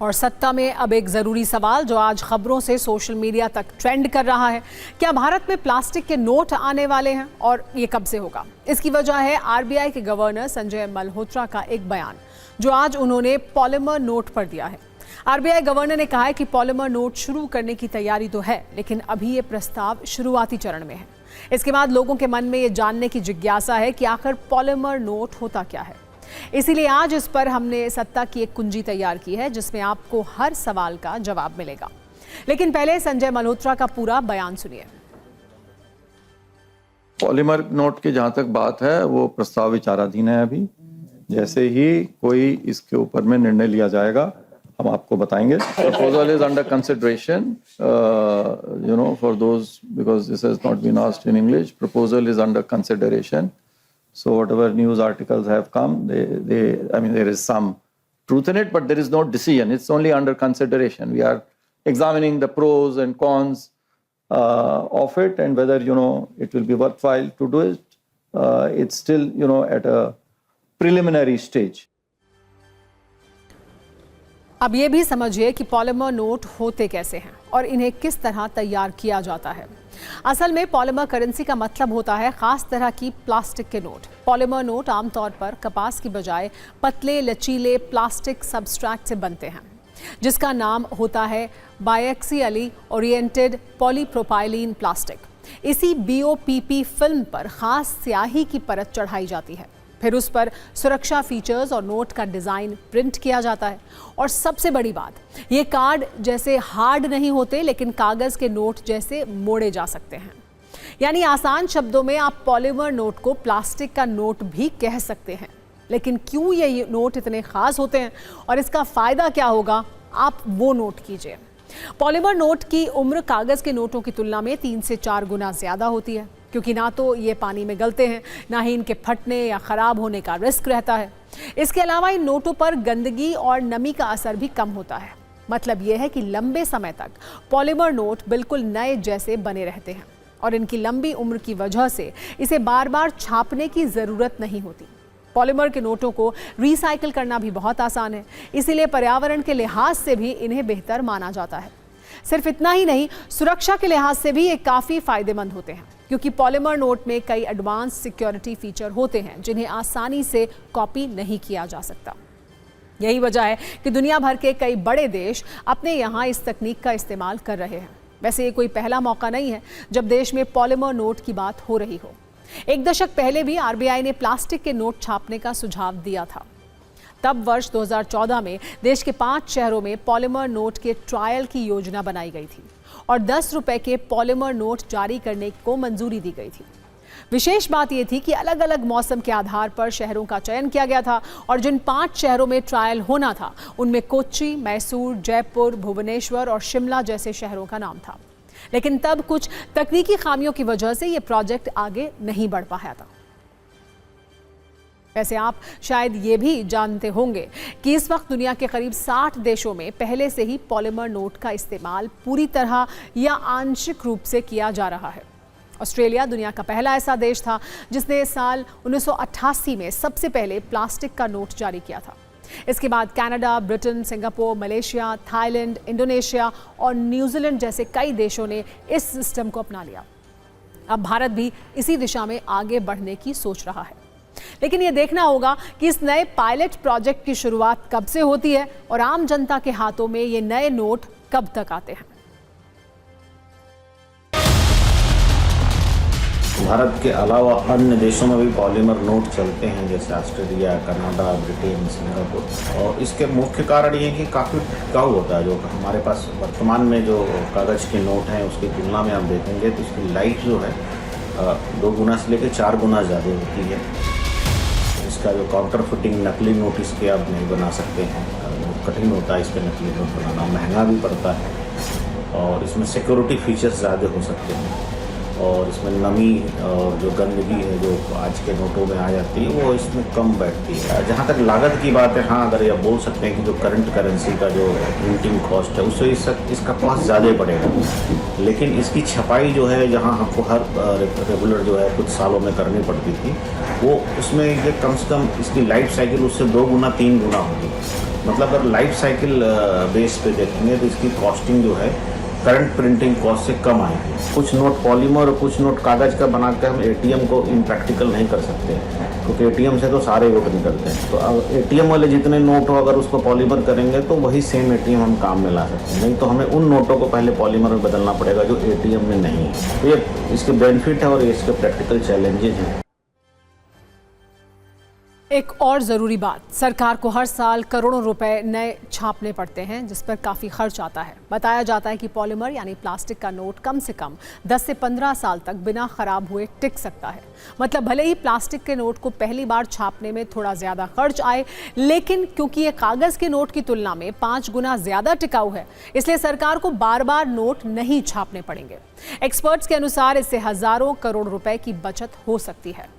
और सत्ता में अब एक जरूरी सवाल जो आज खबरों से सोशल मीडिया तक ट्रेंड कर रहा है, क्या भारत में प्लास्टिक के नोट आने वाले हैं और ये कब से होगा? इसकी वजह है आरबीआई के गवर्नर संजय मल्होत्रा का एक बयान जो आज उन्होंने पॉलीमर नोट पर दिया है। आरबीआई गवर्नर ने कहा है कि पॉलीमर नोट शुरू करने की तैयारी तो है, लेकिन अभी ये प्रस्ताव शुरुआती चरण में है। इसके बाद लोगों के मन में ये जानने की जिज्ञासा है कि आखिर पॉलीमर नोट होता क्या है। इसीलिए आज इस पर हमने सत्ता की एक कुंजी तैयार की है जिसमें आपको हर सवाल का जवाब मिलेगा। लेकिन पहले संजय मल्होत्रा का पूरा बयान सुनिए। पॉलीमर नोट की जहां तक बात है वो प्रस्ताव विचाराधीन है। अभी जैसे ही कोई इसके ऊपर में निर्णय लिया जाएगा हम आपको बताएंगे। Proposal is under consideration, for those because this has not been asked in English. Proposal is under consideration. So whatever news articles have come, there is some truth in it, but there is no decision. It's only under consideration. We are examining the pros and cons of it and whether, it will be worthwhile to do it. It's still, at a preliminary stage. अब ये भी समझिए कि polymer note होते कैसे हैं और इन्हें किस तरह तैयार किया जाता है। असल में पॉलीमर करेंसी का मतलब होता है खास तरह की प्लास्टिक के नोट। पॉलीमर नोट आमतौर पर कपास की बजाय पतले लचीले प्लास्टिक सबस्ट्रेट से बनते हैं जिसका नाम होता है बायएक्सियली ओरिएंटेड पॉलीप्रोपाइलीन प्लास्टिक। इसी बीओपीपी फिल्म पर खास स्याही की परत चढ़ाई जाती है, फिर उस पर सुरक्षा फीचर्स और नोट का डिज़ाइन प्रिंट किया जाता है। और सबसे बड़ी बात, ये कार्ड जैसे हार्ड नहीं होते लेकिन कागज़ के नोट जैसे मोड़े जा सकते हैं। यानी आसान शब्दों में आप पॉलीमर नोट को प्लास्टिक का नोट भी कह सकते हैं। लेकिन क्यों ये नोट इतने खास होते हैं और इसका फ़ायदा क्या होगा, आप वो नोट कीजिए। पॉलीमर नोट की उम्र कागज़ के नोटों की तुलना में 3 से 4 गुना ज़्यादा होती है, क्योंकि ना तो ये पानी में गलते हैं, ना ही इनके फटने या ख़राब होने का रिस्क रहता है। इसके अलावा इन नोटों पर गंदगी और नमी का असर भी कम होता है। मतलब ये है कि लंबे समय तक पॉलीमर नोट बिल्कुल नए जैसे बने रहते हैं और इनकी लंबी उम्र की वजह से इसे बार बार छापने की ज़रूरत नहीं होती। पॉलीमर के नोटों को रिसाइकिल करना भी बहुत आसान है, इसीलिए पर्यावरण के लिहाज से भी इन्हें बेहतर माना जाता है। सिर्फ इतना ही नहीं, सुरक्षा के लिहाज से भी ये काफ़ी फ़ायदेमंद होते हैं, क्योंकि पॉलीमर नोट में कई एडवांस सिक्योरिटी फीचर होते हैं जिन्हें आसानी से कॉपी नहीं किया जा सकता। यही वजह है कि दुनिया भर के कई बड़े देश अपने यहाँ इस तकनीक का इस्तेमाल कर रहे हैं। वैसे ये कोई पहला मौका नहीं है जब देश में पॉलीमर नोट की बात हो रही हो। एक दशक पहले भी आरबीआई ने प्लास्टिक के नोट छापने का सुझाव दिया था। तब वर्ष 2014 में देश के 5 शहरों में पॉलीमर नोट के ट्रायल की योजना बनाई गई थी और 10 रुपए के पॉलीमर नोट जारी करने को मंजूरी दी गई थी। विशेष बात यह थी कि अलग अलग मौसम के आधार पर शहरों का चयन किया गया था और जिन 5 शहरों में ट्रायल होना था उनमें कोच्चि, मैसूर, जयपुर, भुवनेश्वर और शिमला जैसे शहरों का नाम था। लेकिन तब कुछ तकनीकी खामियों की वजह से यह प्रोजेक्ट आगे नहीं बढ़ पाया था। वैसे आप शायद ये भी जानते होंगे कि इस वक्त दुनिया के करीब 60 देशों में पहले से ही पॉलीमर नोट का इस्तेमाल पूरी तरह या आंशिक रूप से किया जा रहा है। ऑस्ट्रेलिया दुनिया का पहला ऐसा देश था जिसने साल 1988 में सबसे पहले प्लास्टिक का नोट जारी किया था। इसके बाद Canada, Britain, Singapore, Malaysia, Thailand, Indonesia और न्यूजीलैंड जैसे कई देशों ने इस सिस्टम को अपना लिया। अब भारत भी इसी दिशा में आगे बढ़ने की सोच रहा है। लेकिन ये देखना होगा कि इस नए पायलट प्रोजेक्ट की शुरुआत कब से होती है और आम जनता के हाथों में ये नए नोट कब तक आते हैं। भारत के अलावा अन्य देशों में भी पॉलीमर नोट चलते हैं, जैसे ऑस्ट्रेलिया, कनाडा, ब्रिटेन, सिंगापुर। और इसके मुख्य कारण ये है कि काफ़ी टिकाऊ होता है। जो हमारे पास वर्तमान में जो कागज़ के नोट हैं उसकी तुलना में आप देखेंगे तो इसकी लाइफ जो है 2 गुना से लेकर 4 गुना ज़्यादा होती है। इसका जो काउंटर फिटिंग नकली नोट इसके आप नहीं बना सकते हैं, कठिन होता है इसके नकली नोट बनाना, महंगा भी पड़ता है। और इसमें सिक्योरिटी फीचर्स ज़्यादा हो सकते हैं और इसमें नमी और जो गंदगी है जो आज के नोटों में आ जाती है वो इसमें कम बैठती है। जहाँ तक लागत की बात है, हाँ, अगर ये बोल सकते हैं कि जो करंट करेंसी का जो प्रिंटिंग कॉस्ट है उससे इसका कॉस्ट ज़्यादा बढ़ेगा, लेकिन इसकी छपाई जो है जहाँ हमको हर रेगुलर जो है कुछ सालों में करनी पड़ती थी, वो उसमें ये कम से कम इसकी लाइफ साइकिल उससे 2 गुना 3 गुना होगी। मतलब अगर लाइफ साइकिल बेस पे देखेंगे तो इसकी कॉस्टिंग जो है करंट प्रिंटिंग कॉस्ट से कम आएगी। कुछ नोट पॉलीमर और कुछ नोट कागज का बना के हम एटीएम को इम्प्रैक्टिकल नहीं कर सकते, क्योंकि एटीएम से तो सारे वोट निकलते हैं। तो अब एटीएम वाले जितने नोट हो अगर उसको पॉलीमर करेंगे तो वही सेम एटीएम हम काम में ला सकते हैं, नहीं तो हमें उन नोटों को पहले पॉलीमर में बदलना पड़ेगा जो एटीएम में नहीं है। तो ये इसके बेनिफिट है और ये इसके प्रैक्टिकल चैलेंजेज हैं। एक और ज़रूरी बात, सरकार को हर साल करोड़ों रुपए नए छापने पड़ते हैं, जिस पर काफ़ी खर्च आता है। बताया जाता है कि पॉलीमर यानी प्लास्टिक का नोट कम से कम 10 से 15 साल तक बिना खराब हुए टिक सकता है। मतलब भले ही प्लास्टिक के नोट को पहली बार छापने में थोड़ा ज़्यादा खर्च आए, लेकिन क्योंकि ये कागज़ के नोट की तुलना में 5 गुना ज़्यादा टिकाऊ है, इसलिए सरकार को बार बार नोट नहीं छापने पड़ेंगे। एक्सपर्ट्स के अनुसार इससे हज़ारों करोड़ रुपए की बचत हो सकती है।